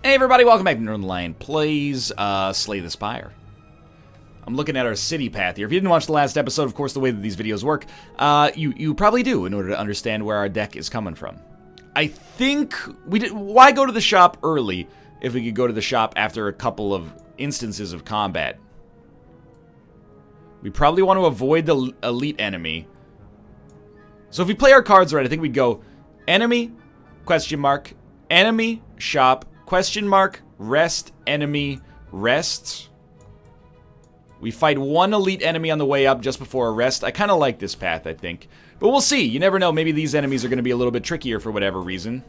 Hey everybody, welcome back to Northernlion Plays Slay the Spire. I'm looking at our city path here. If you didn't watch the last episode, of course, the way that these videos work, you probably do in order to understand where our deck is coming from. I think why go to the shop early if we could go to the shop after a couple of instances of combat? We probably want to avoid the elite enemy. So if we play our cards right, I think we'd go enemy, question mark, enemy, shop, question mark, rest, enemy, rest. We fight one elite enemy on the way up just before a rest. I kind of like this path, I think. But we'll see. You never know. Maybe these enemies are going to be a little bit trickier for whatever reason.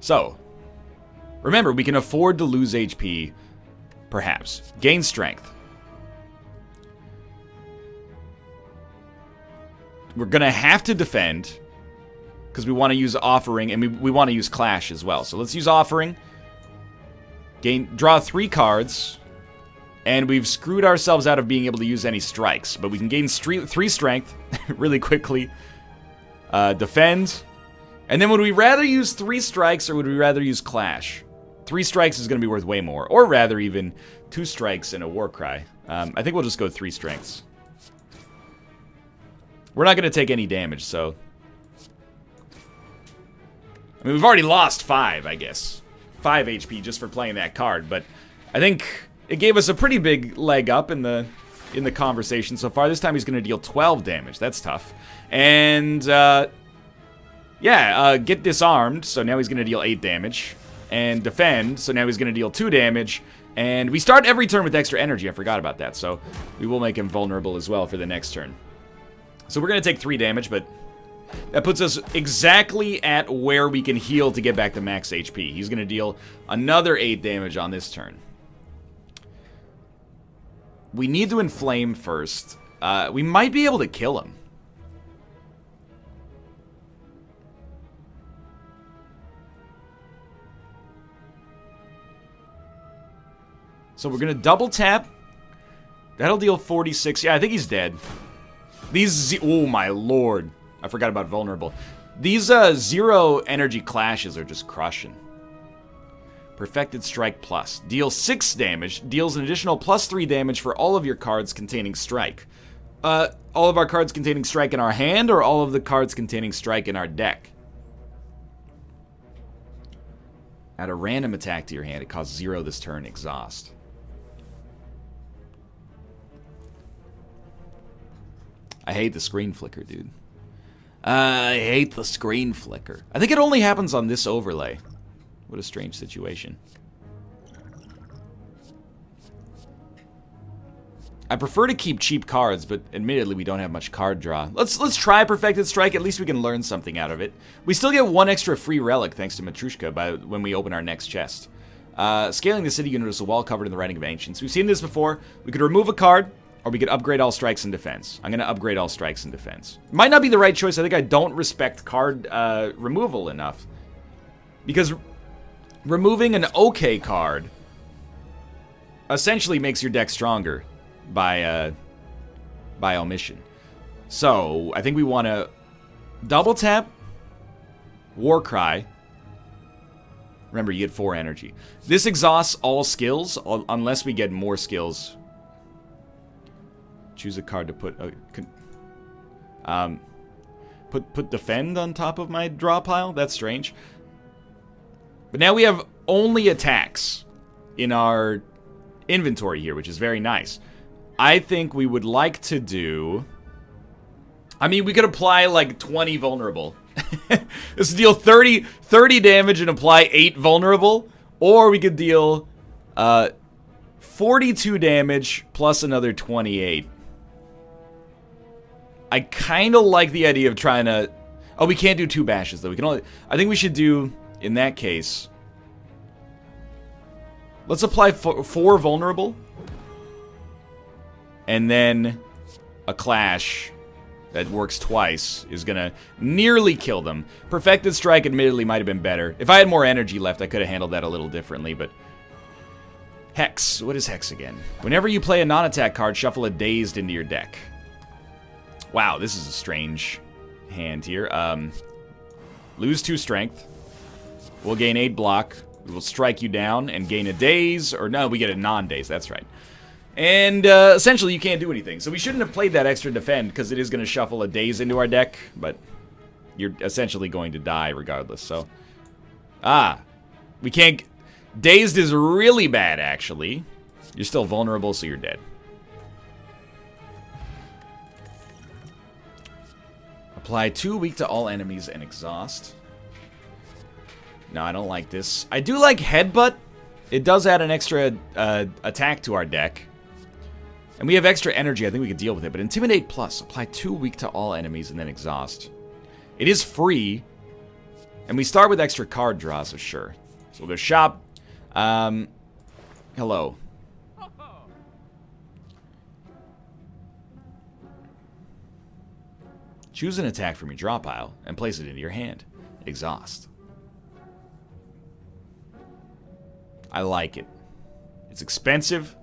So, remember, we can afford to lose HP, perhaps. Gain strength. We're going to have to defend, because we want to use offering, and we want to use clash as well. So let's use offering. Draw 3 cards, and we've screwed ourselves out of being able to use any strikes. But we can gain 3 strength really quickly. Defend. And then would we rather use 3 strikes, or would we rather use clash? 3 strikes is going to be worth way more. Or rather even 2 strikes and a war cry. I think we'll just go 3 strengths. We're not going to take any damage, so... I mean, we've already lost 5, I guess. 5 HP just for playing that card, but I think it gave us a pretty big leg up in the conversation so far. This time he's going to deal 12 damage. That's tough. And, get disarmed, so now he's going to deal 8 damage. And defend, so now he's going to deal 2 damage. And we start every turn with extra energy. I forgot about that, so we will make him vulnerable as well for the next turn. So we're going to take 3 damage, but... that puts us exactly at where we can heal to get back to max HP. He's going to deal another 8 damage on this turn. We need to inflame first. We might be able to kill him. So we're going to double tap. That'll deal 46. Yeah, I think he's dead. Oh my lord. I forgot about vulnerable. These 0 energy clashes are just crushing. Perfected Strike Plus. Deals 6 damage. Deals an additional plus 3 damage for all of your cards containing strike. All of our cards containing strike in our hand, or all of the cards containing strike in our deck? Add a random attack to your hand. It costs 0 this turn. Exhaust. I hate the screen flicker, dude. I hate the screen flicker. I think it only happens on this overlay. What a strange situation. I prefer to keep cheap cards, but admittedly we don't have much card draw. Let's try Perfected Strike. At least we can learn something out of it. We still get 1 extra free relic thanks to Matrushka when we open our next chest. Scaling the city unit is a wall covered in the writing of ancients. We've seen this before. We could remove a card, or we could upgrade all strikes and defense. I'm going to upgrade all strikes and defense. Might not be the right choice. I think I don't respect card removal enough. Because removing an okay card essentially makes your deck stronger by omission. So, I think we want to double tap, War Cry. Remember, you get 4 energy. This exhausts all skills, unless we get more skills. Choose a card to put put defend on top of my draw pile. That's strange. But now we have only attacks in our inventory here, which is very nice. I think we would like to do... I mean, we could apply like 20 vulnerable. This would deal 30 damage and apply 8 vulnerable. Or we could deal 42 damage plus another 28. I kind of like the idea of trying to... Oh, we can't do 2 bashes, though. We can only... I think we should do, in that case... Let's apply 4 vulnerable. And then a clash that works twice is going to nearly kill them. Perfected Strike admittedly might have been better. If I had more energy left, I could have handled that a little differently, but... Hex. What is Hex again? Whenever you play a non-attack card, shuffle a Dazed into your deck. Wow, this is a strange hand here. Lose 2 strength. We'll gain 8 block. We will strike you down and gain a daze. Or no, we get a non-daze. That's right. And essentially, you can't do anything. So we shouldn't have played that extra defend because it is going to shuffle a daze into our deck. But you're essentially going to die regardless. So, we can't... Dazed is really bad, actually. You're still vulnerable, so you're dead. Apply 2 weak to all enemies and exhaust. No, I don't like this. I do like Headbutt. It does add an extra attack to our deck. And we have extra energy. I think we could deal with it. But Intimidate Plus. Apply 2 weak to all enemies and then exhaust. It is free. And we start with extra card draw, so sure. So we'll go shop. Hello. Choose an attack from your draw pile and place it into your hand. Exhaust. I like it. It's expensive.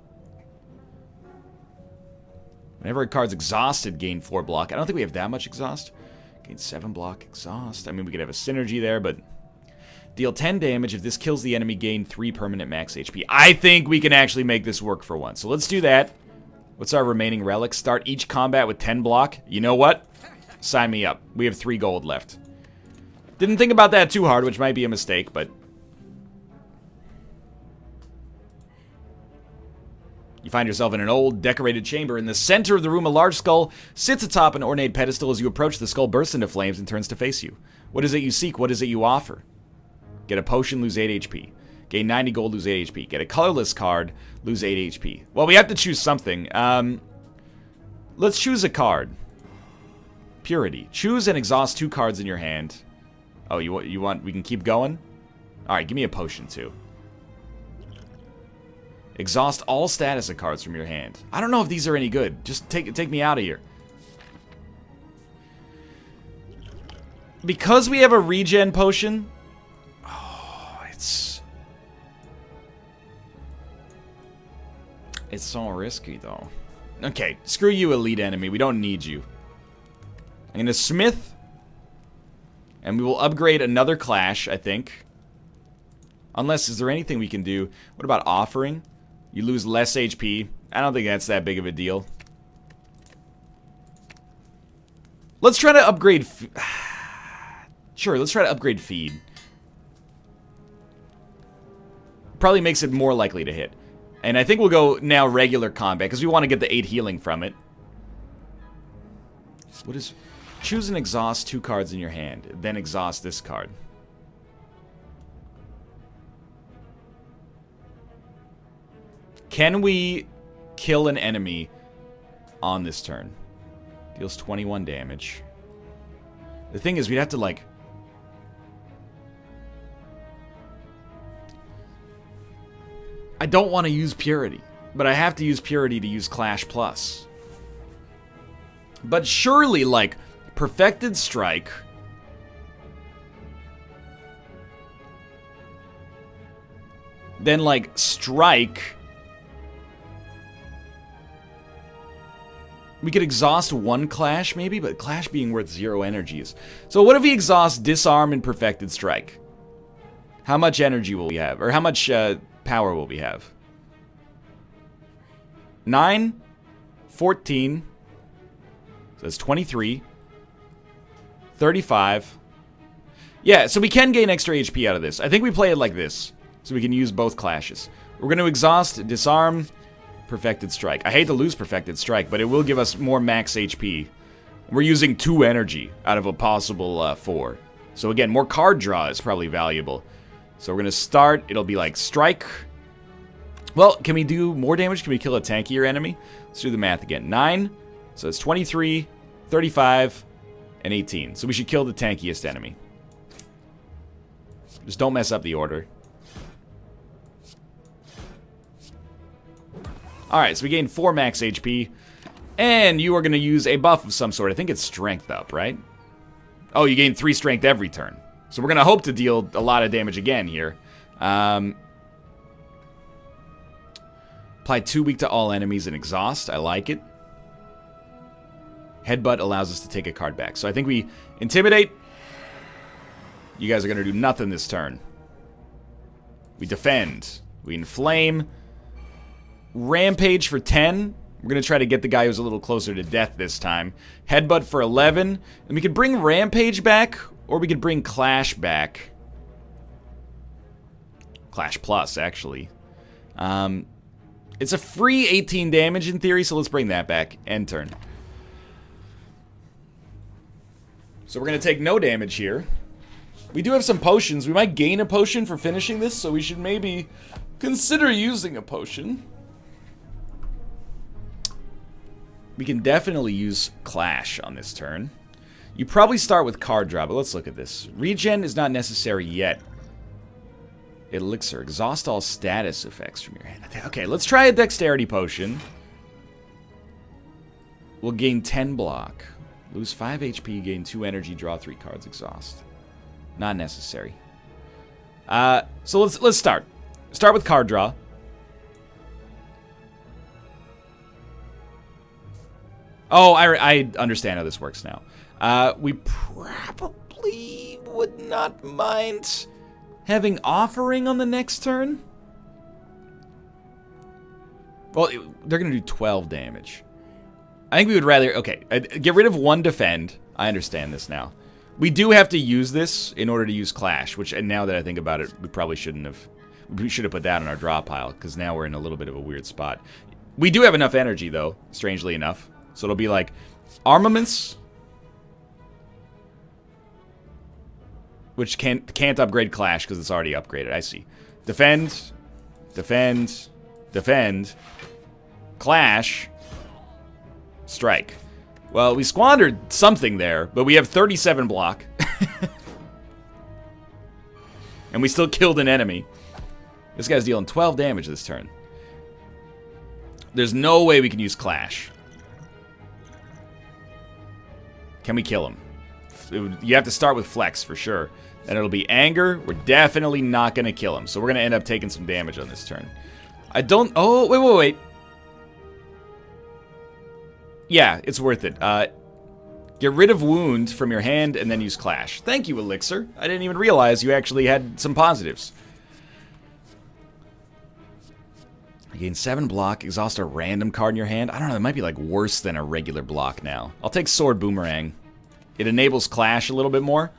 Whenever a card's exhausted, gain 4 block. I don't think we have that much exhaust. Gain 7 block, exhaust. I mean, we could have a synergy there, but... Deal 10 damage. If this kills the enemy, gain 3 permanent max HP. I think we can actually make this work for once. So let's do that. What's our remaining relics? Start each combat with 10 block. You know what? Sign me up. We have 3 gold left. Didn't think about that too hard, which might be a mistake, but... You find yourself in an old, decorated chamber. In the center of the room, a large skull sits atop an ornate pedestal. As you approach, the skull bursts into flames and turns to face you. What is it you seek? What is it you offer? Get a potion, lose 8 HP. Gain 90 gold, lose 8 HP. Get a colorless card, lose 8 HP. Well, we have to choose something. Let's choose a card. Purity. Choose and exhaust 2 cards in your hand. Oh, you want... We can keep going? Alright, give me a potion, too. Exhaust all status of cards from your hand. I don't know if these are any good. Just take me out of here. Because we have a regen potion... It's so risky, though. Okay, screw you, elite enemy. We don't need you. I'm going to smith. And we will upgrade another clash, I think. Unless, is there anything we can do? What about offering? You lose less HP. I don't think that's that big of a deal. Let's try to upgrade... Sure, let's try to upgrade feed. Probably makes it more likely to hit. And I think we'll go now regular combat, because we want to get the 8 healing from it. What is... Choose and exhaust 2 cards in your hand. Then exhaust this card. Can we kill an enemy on this turn? Deals 21 damage. The thing is, we'd have to, like... I don't want to use Purity, but I have to use Purity to use Clash Plus. But surely, like, Perfected Strike... Then, like, Strike... We could exhaust 1 Clash, maybe, but Clash being worth 0 energies. So what if we exhaust Disarm and Perfected Strike? How much energy will we have? Or how much power will we have? 9, 14, so that's 23, 35. Yeah, so we can gain extra HP out of this. I think we play it like this, so we can use both clashes. We're going to exhaust, disarm, Perfected Strike. I hate to lose Perfected Strike, but it will give us more max HP. We're using 2 energy out of a possible 4. So again, more card draw is probably valuable. So we're going to start, it'll be like Strike. Well, can we do more damage? Can we kill a tankier enemy? Let's do the math again. 9, so it's 23, 35, and 18. So we should kill the tankiest enemy. Just don't mess up the order. Alright, so we gained 4 max HP. And you are going to use a buff of some sort. I think it's strength up, right? Oh, you gain 3 strength every turn. So we're going to hope to deal a lot of damage again here. Apply 2 weak to all enemies and exhaust. I like it. Headbutt allows us to take a card back. So I think we intimidate. You guys are going to do nothing this turn. We defend. We inflame. Rampage for 10. We're going to try to get the guy who's a little closer to death this time. Headbutt for 11. And we could bring Rampage back, or we could bring Clash back. Clash Plus, actually. It's a free 18 damage in theory, so let's bring that back. End turn. So we're going to take no damage here. We do have some potions. We might gain a potion for finishing this, so we should maybe consider using a potion. We can definitely use Clash on this turn. You probably start with card draw, but let's look at this. Regen is not necessary yet. Elixir. Exhaust all status effects from your hand. Okay, let's try a dexterity potion. We'll gain 10 block. Lose 5 HP, gain 2 energy, draw 3 cards, exhaust. Not necessary. So let's start. Start with card draw. Oh, I understand how this works now. We probably would not mind having offering on the next turn. Well, they're going to do 12 damage. I think we would rather... Okay, get rid of 1 defend. I understand this now. We do have to use this in order to use Clash, which, and now that I think about it, we probably shouldn't have... We should have put that on our draw pile, because now we're in a little bit of a weird spot. We do have enough energy, though, strangely enough. So it'll be like armaments, which can't upgrade Clash because it's already upgraded. I see. Defend, defend, defend, Clash, strike. Well, we squandered something there, but we have 37 block. And we still killed an enemy. This guy's dealing 12 damage this turn. There's no way we can use Clash. Can we kill him? You have to start with Flex for sure. And it'll be Anger. We're definitely not going to kill him. So we're going to end up taking some damage on this turn. I don't... Oh, wait. Yeah, it's worth it. Get rid of Wound from your hand and then use Clash. Thank you, Elixir. I didn't even realize you actually had some positives. You gain 7 block, exhaust a random card in your hand. I don't know, it might be like worse than a regular block now. I'll take Sword Boomerang. It enables Clash a little bit more.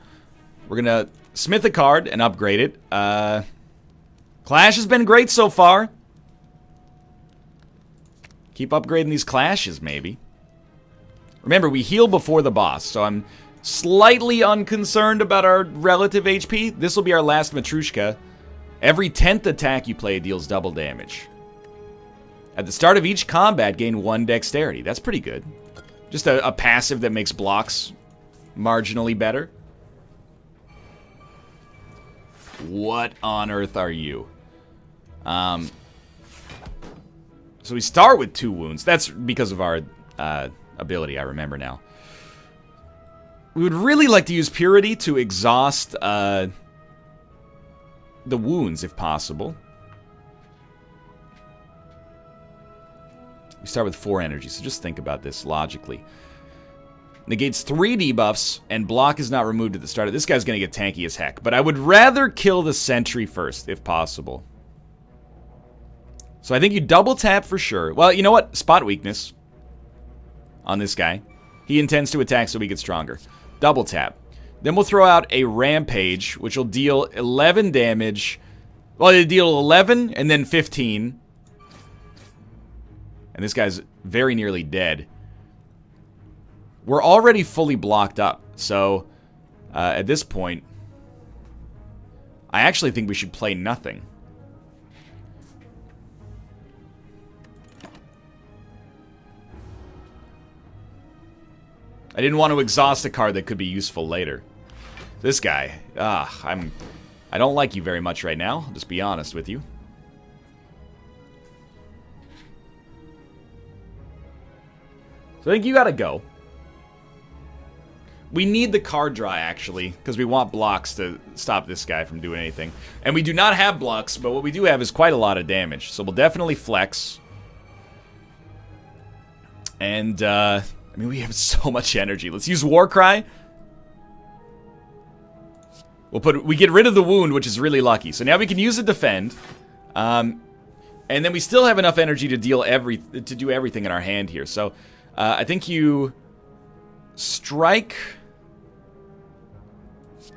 We're gonna smith a card and upgrade it. Clash has been great so far. Keep upgrading these Clashes, maybe. Remember, we heal before the boss, so I'm slightly unconcerned about our relative HP. This will be our last Matryoshka. Every 10th attack you play deals double damage. At the start of each combat, gain 1 dexterity. That's pretty good. Just a passive that makes blocks marginally better. What on earth are you? So we start with 2 wounds. That's because of our ability, I remember now. We would really like to use Purity to exhaust the wounds, if possible. We start with 4 energy, so just think about this logically. Negates 3 debuffs, and block is not removed at the start. This guy's going to get tanky as heck, but I would rather kill the sentry first, if possible. So I think you double tap for sure. Well, you know what? Spot weakness on this guy. He intends to attack so we get stronger. Double tap. Then we'll throw out a Rampage, which will deal 11 damage. Well, it'll deal 11 and then 15. And this guy's very nearly dead. We're already fully blocked up, so at this point, I actually think we should play nothing. I didn't want to exhaust a card that could be useful later. This guy, I don't like you very much right now, I'll just be honest with you. So I think you gotta go. We need the card draw, actually, because we want blocks to stop this guy from doing anything. And we do not have blocks, but what we do have is quite a lot of damage. So we'll definitely flex. And, I mean, we have so much energy. Let's use Warcry. We get rid of the wound, which is really lucky. So now we can use a defend. And then we still have enough energy to do everything in our hand here. So I think you strike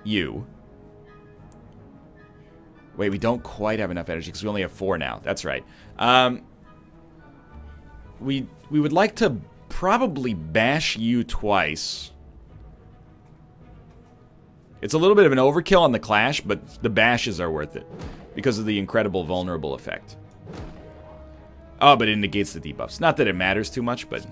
you. Wait, we don't quite have enough energy because we only have 4 now. That's right. We would like to probably bash you twice. It's a little bit of an overkill on the clash, but the bashes are worth it because of the incredible vulnerable effect. Oh, but it negates the debuffs. Not that it matters too much, but...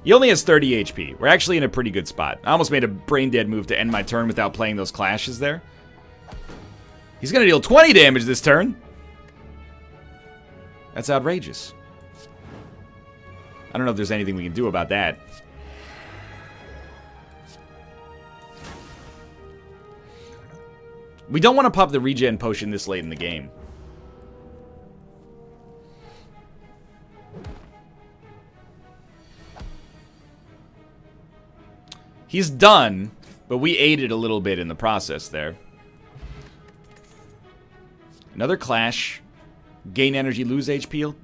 He only has 30 HP. We're actually in a pretty good spot. I almost made a brain-dead move to end my turn without playing those clashes there. He's going to deal 20 damage this turn. That's outrageous. I don't know if there's anything we can do about that. We don't want to pop the regen potion this late in the game. He's done, but we aided a little bit in the process there. Another clash. Gain energy, lose HP.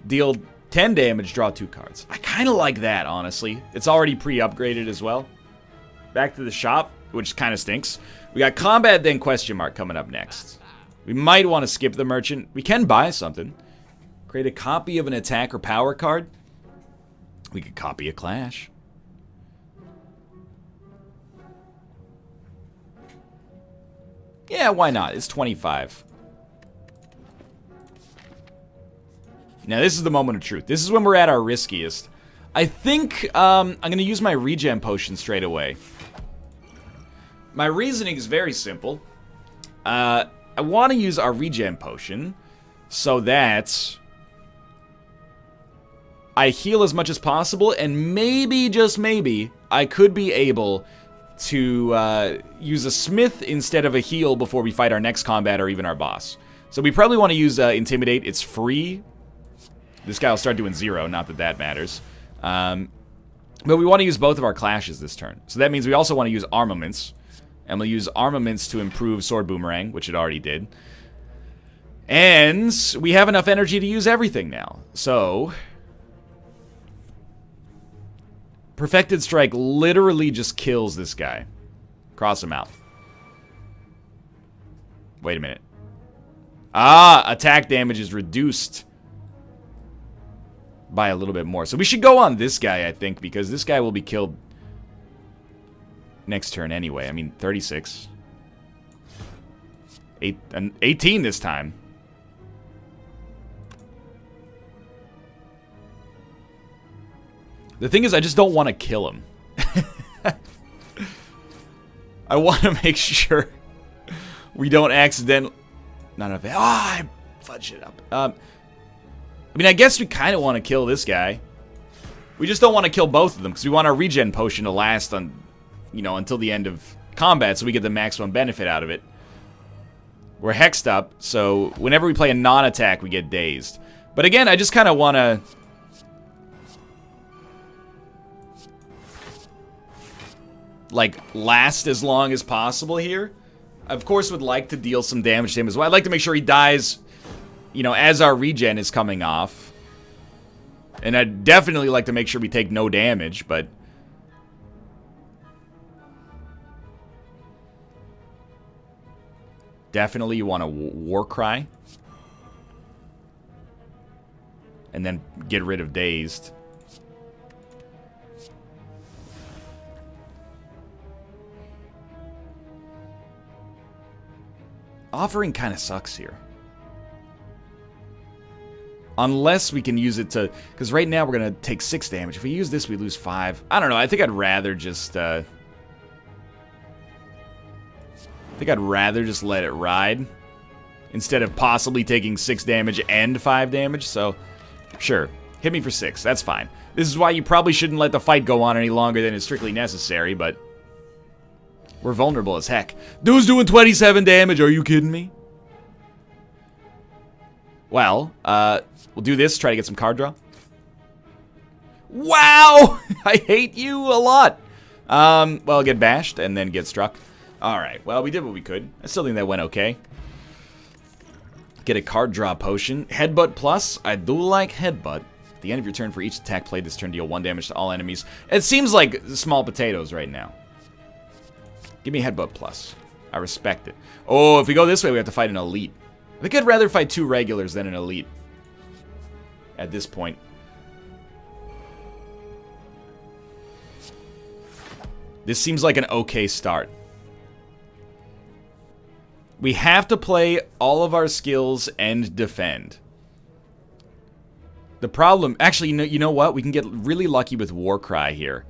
Deal 10 damage, draw 2 cards. I kind of like that, honestly. It's already pre-upgraded as well. Back to the shop, which kind of stinks. We got combat, then question mark coming up next. We might want to skip the merchant. We can buy something. Create a copy of an attack or power card. We could copy a clash. Yeah, why not? It's 25. Now, this is the moment of truth. This is when we're at our riskiest. I think I'm going to use my regen potion straight away. My reasoning is very simple. I want to use our regen potion so that I heal as much as possible, and maybe, just maybe, I could be able to use a smith instead of a heal before we fight our next combat or even our boss. So we probably want to use Intimidate. It's free. This guy will start doing 0, not that that matters. But we want to use both of our clashes this turn. So that means we also want to use armaments. And we'll use armaments to improve Sword Boomerang, which it already did. And we have enough energy to use everything now. So Perfected Strike literally just kills this guy. Cross him out. Wait a minute. Ah, attack damage is reduced by a little bit more. So we should go on this guy, I think, because this guy will be killed next turn anyway. I mean, 36. 18 this time. The thing is, I just don't want to kill him. I want to make sure we don't accidentally... Not enough. Ah, I fudged it up. I mean, I guess we kind of want to kill this guy. We just don't want to kill both of them because we want our regen potion to last on, you know, until the end of combat, so we get the maximum benefit out of it. We're hexed up, so whenever we play a non-attack, we get dazed. But again, I just kind of want to... like, last as long as possible here. I, of course, would like to deal some damage to him as well. I'd like to make sure he dies, you know, as our regen is coming off. And I'd definitely like to make sure we take no damage, but... definitely you want a War Cry. And then get rid of Dazed. Offering kind of sucks here. Unless we can use it to... because right now we're going to take 6 damage. If we use this, we lose 5. I don't know. I think I'd rather just... I think I'd rather just let it ride. Instead of possibly taking 6 damage and 5 damage. So, sure. Hit me for 6. That's fine. This is why you probably shouldn't let the fight go on any longer than is strictly necessary, but... we're vulnerable as heck. Dude's doing 27 damage. Are you kidding me? Well, we'll do this. Try to get some card draw. Wow! I hate you a lot. Well, get bashed and then get struck. Alright, well, we did what we could. I still think that went okay. Get a card draw potion. Headbutt plus. I do like headbutt. At the end of your turn, for each attack played this turn, deal 1 damage to all enemies. It seems like small potatoes right now. Give me headbutt plus. I respect it. Oh, if we go this way, we have to fight an elite. I think I'd rather fight 2 regulars than an elite. At this point. This seems like an okay start. We have to play all of our skills and defend. The problem... Actually, you know what? We can get really lucky with Warcry here.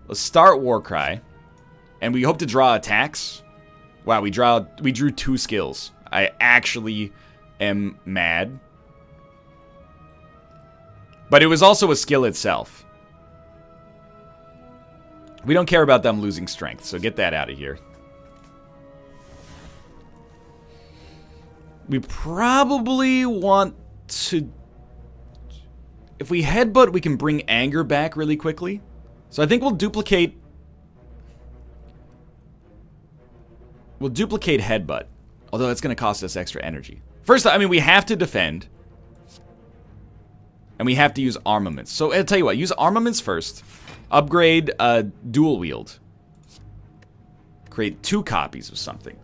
Let's start Warcry. And we hope to draw attacks. Wow, we drew 2 skills. I actually am mad. But it was also a skill itself. We don't care about them losing strength, so get that out of here. We probably want to... If we headbutt, we can bring anger back really quickly. So I think we'll duplicate... We'll duplicate headbutt. Although it's going to cost us extra energy. First, I mean, we have to defend. And we have to use armaments. So I'll tell you what, use armaments first. Upgrade dual wield. Create 2 copies of something.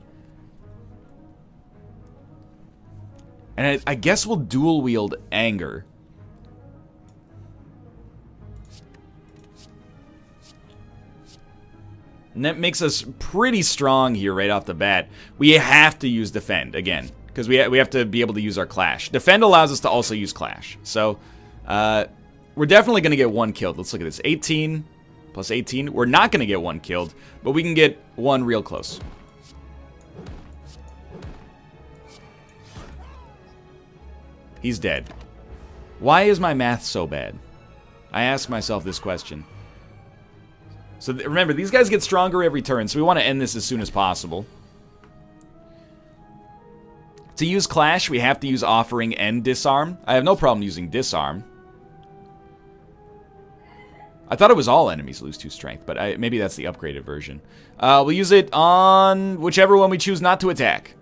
And I guess we'll dual wield anger. And that makes us pretty strong here right off the bat. We have to use defend again. Because we have to be able to use our clash. Defend allows us to also use clash. So, we're definitely going to get 1 killed. Let's look at this. 18 plus 18. We're not going to get 1 killed. But we can get 1 real close. He's dead. Why is my math so bad? I ask myself this question. So remember, these guys get stronger every turn, so we want to end this as soon as possible. To use Clash, we have to use Offering and Disarm. I have no problem using Disarm. I thought it was all enemies lose 2 strength, but maybe that's the upgraded version. We'll use it on whichever one we choose not to attack.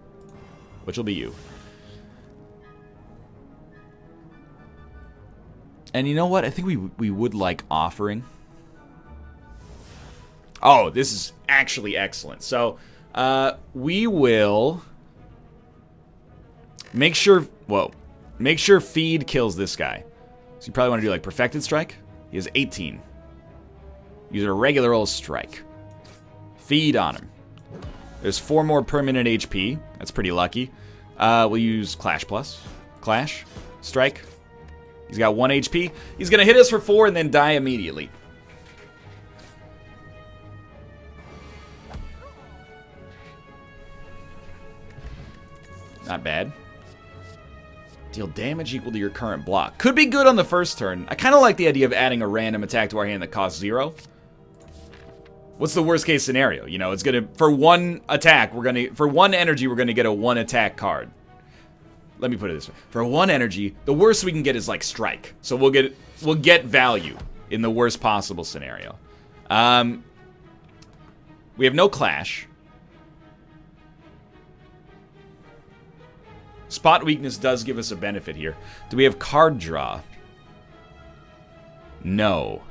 Which will be you. And you know what? I think we would like Offering. Oh, this is actually excellent. So, we will make sure... Whoa. Make sure Feed kills this guy. So you probably want to do, like, Perfected Strike. He has 18. Use a regular old strike. Feed on him. There's 4 more permanent HP. That's pretty lucky. We'll use Clash Plus. Clash. Strike. He's got 1 HP. He's going to hit us for 4 and then die immediately. Not bad. Deal damage equal to your current block. Could be good on the first turn. I kind of like the idea of adding a random attack to our hand that costs 0. What's the worst case scenario? You know, it's going to... For 1 attack, we're going to... For 1 energy, we're going to get a 1 attack card. Let me put it this way. For 1 energy, the worst we can get is like strike. So we'll get value in the worst possible scenario. We have no clash. Spot weakness does give us a benefit here. Do we have card draw? No.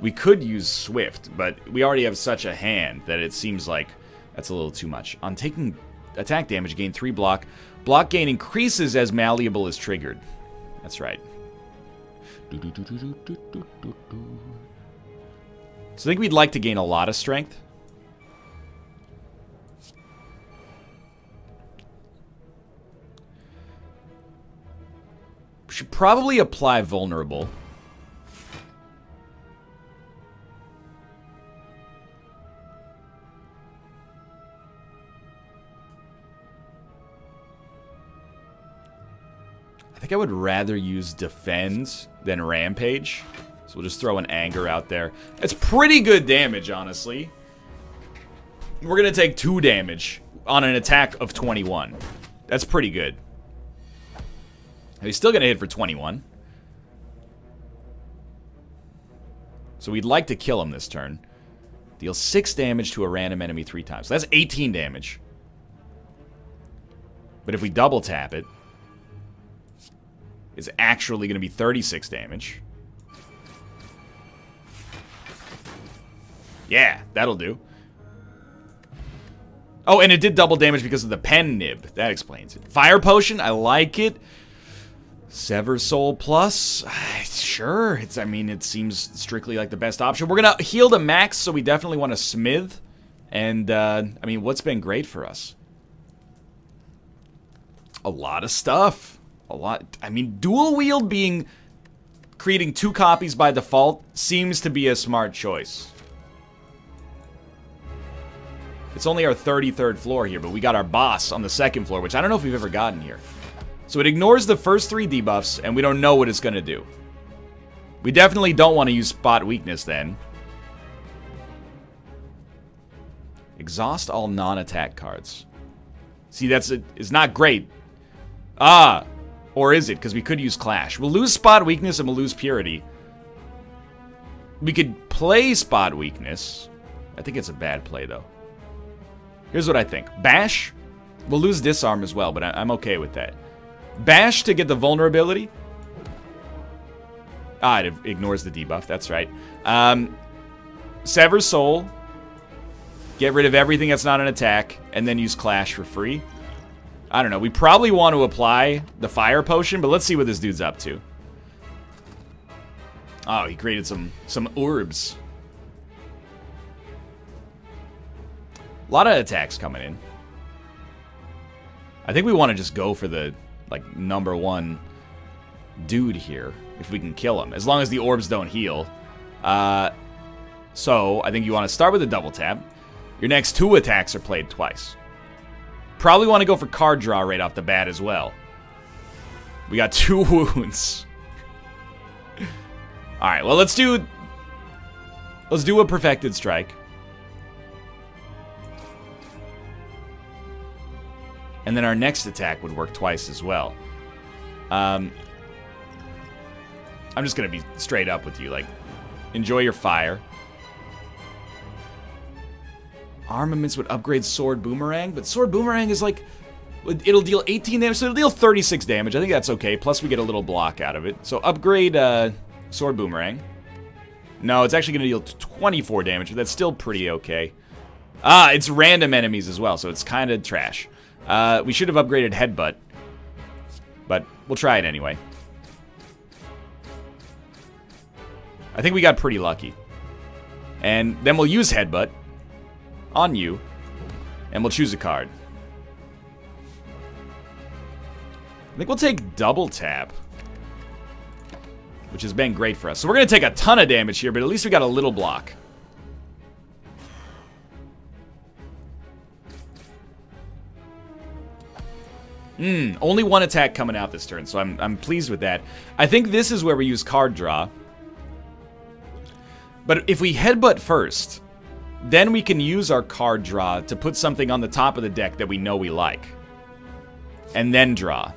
We could use Swift, but we already have such a hand that it seems like that's a little too much. On taking attack damage, gain 3 block. Block gain increases as Malleable is triggered. That's right. So I think we'd like to gain a lot of strength. We should probably apply vulnerable. I think I would rather use defend than rampage. So we'll just throw an anger out there. It's pretty good damage, honestly. We're going to take 2 damage on an attack of 21. That's pretty good. He's still going to hit for 21. So we'd like to kill him this turn. Deal 6 damage to a random enemy 3 times. So that's 18 damage. But if we double tap it, it's actually going to be 36 damage. Yeah, that'll do. Oh, and it did double damage because of the pen nib. That explains it. Fire Potion, I like it. Sever Soul Plus, sure. I mean, it seems strictly like the best option. We're going to heal to max, so we definitely want to smith. And, I mean, what's been great for us? A lot of stuff. A lot. I mean, dual wield creating 2 copies by default seems to be a smart choice. It's only our 33rd floor here, but we got our boss on the 2nd floor, which I don't know if we've ever gotten here. So it ignores the first 3 debuffs, and we don't know what it's going to do. We definitely don't want to use Spot Weakness then. Exhaust all non-attack cards. See, it's not great. Ah! Or is it? Because we could use Clash. We'll lose Spot Weakness and we'll lose Purity. We could play Spot Weakness. I think it's a bad play, though. Here's what I think. Bash. We'll lose Disarm as well, but I'm okay with that. Bash to get the vulnerability. Ah, it ignores the debuff. That's right. Sever Soul. Get rid of everything that's not an attack, and then use Clash for free. I don't know. We probably want to apply the Fire Potion, but let's see what this dude's up to. Oh, he created some orbs. A lot of attacks coming in. I think we want to just go for the, like, #1 dude here, if we can kill him, as long as the orbs don't heal. So, I think you want to start with a double tap. Your next 2 attacks are played twice. Probably want to go for card draw right off the bat as well. We got 2 wounds. Alright, well, let's do a Perfected Strike. And then our next attack would work twice as well. I'm just going to be straight up with you. Like, enjoy your fire. Armaments would upgrade Sword Boomerang, but Sword Boomerang is like, it'll deal 18 damage, so it'll deal 36 damage. I think that's okay. Plus, we get a little block out of it. So upgrade Sword Boomerang. No, it's actually going to deal 24 damage, but that's still pretty okay. Ah, it's random enemies as well, so it's kind of trash. We should have upgraded Headbutt, but we'll try it anyway. I think we got pretty lucky. And then we'll use Headbutt on you, and we'll choose a card. I think we'll take Double Tap, which has been great for us. So we're going to take a ton of damage here, but at least we got a little block. Only 1 attack coming out this turn, so I'm pleased with that. I think this is where we use card draw. But if we Headbutt first, then we can use our card draw to put something on the top of the deck that we know we like. And then draw.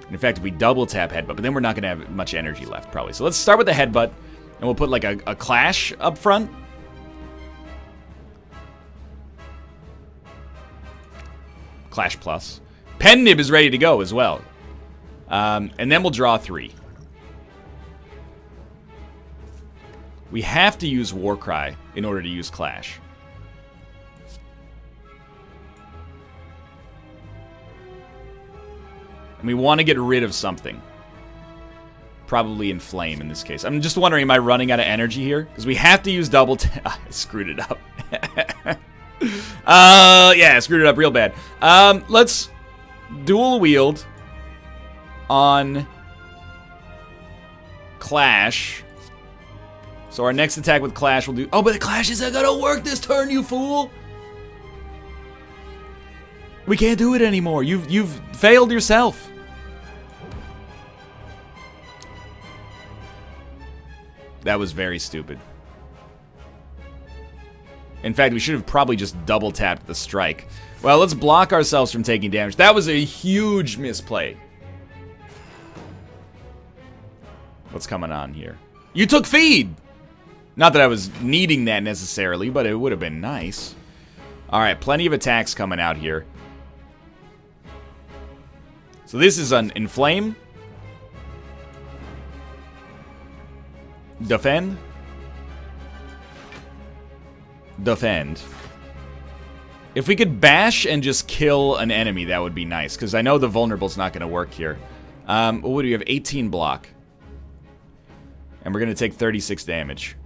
And in fact, if we double tap Headbutt, but then we're not going to have much energy left, probably. So let's start with the Headbutt, and we'll put like a Clash up front. Clash Plus. Pen Nib is ready to go as well. And then we'll draw 3. We have to use Warcry in order to use Clash. And we want to get rid of something. Probably Inflame in this case. I'm just wondering, am I running out of energy here? Because we have to use double tap. I screwed it up. Yeah, I screwed it up real bad. Let's dual wield on Clash. So our next attack with Clash will do... Oh, but the Clash isn't gonna work this turn, you fool! We can't do it anymore. You've failed yourself. That was very stupid. In fact, we should have probably just double tapped the strike. Well, let's block ourselves from taking damage. That was a huge misplay. What's coming on here? You took feed! Not that I was needing that necessarily, but it would have been nice. Alright, plenty of attacks coming out here. So this is an Inflame. Defend. Defend. If we could bash and just kill an enemy, that would be nice. Because I know the vulnerable's not going to work here. What do we have? 18 block. And we're going to take 36 damage.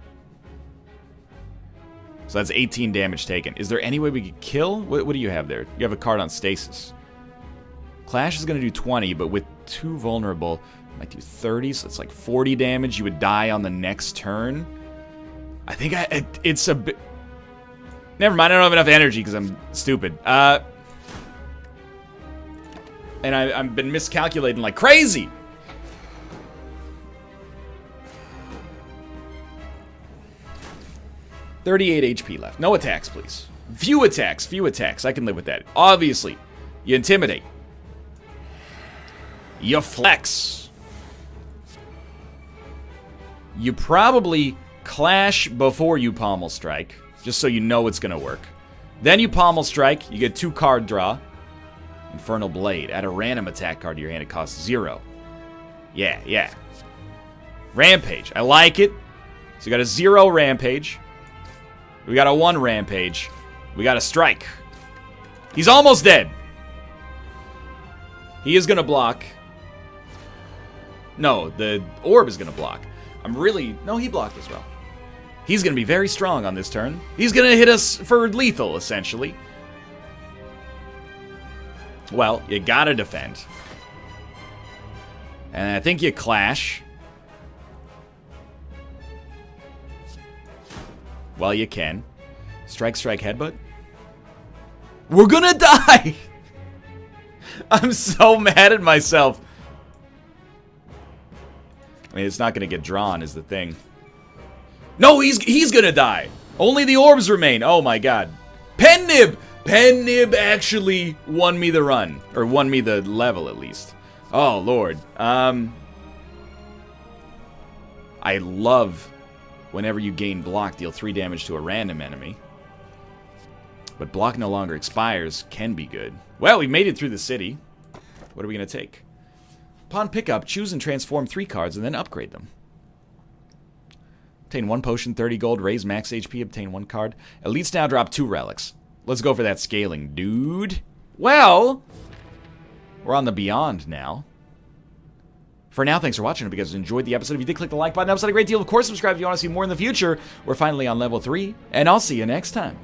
So that's 18 damage taken. Is there any way we could kill? What do you have there? You have a card on Stasis. Clash is going to do 20, but with 2 vulnerable, might do 30, so it's like 40 damage. You would die on the next turn. I think it's a bit... Never mind, I don't have enough energy because I'm stupid. And I've been miscalculating like crazy. $38 HP left. No attacks, please. Few attacks, few attacks. I can live with that. Obviously, you intimidate. You flex. You probably clash before you pommel strike, just so you know it's gonna work. Then you pommel strike, you get 2 card draw. Infernal Blade. Add a random attack card to your hand, it costs 0. Yeah. Rampage. I like it. So you got a 0 Rampage. We got a 1 Rampage. We got a Strike. He's almost dead. He is gonna block. No, the orb is gonna block. No, he blocked as well. He's gonna be very strong on this turn. He's gonna hit us for lethal, essentially. Well, you gotta defend. And I think you clash. Well, you can. Strike, headbutt. We're gonna die! I'm so mad at myself. I mean, it's not gonna get drawn is the thing. No, he's gonna die. Only the orbs remain. Oh my god. Pen Nib! Pen Nib actually won me the run. Or won me the level, at least. Oh, Lord. I love whenever you gain block, deal 3 damage to a random enemy. But block no longer expires can be good. Well, we made it through the city. What are we going to take? Upon pickup, choose and transform 3 cards and then upgrade them. Obtain 1 potion, 30 gold, raise max HP, obtain 1 card. Elites now drop 2 relics. Let's go for that scaling, dude. Well, we're on the Beyond now. For now, thanks for watching. I hope you guys enjoyed the episode. If you did, click the like button. That was a great deal. Of course, subscribe if you want to see more in the future. We're finally on level 3, and I'll see you next time.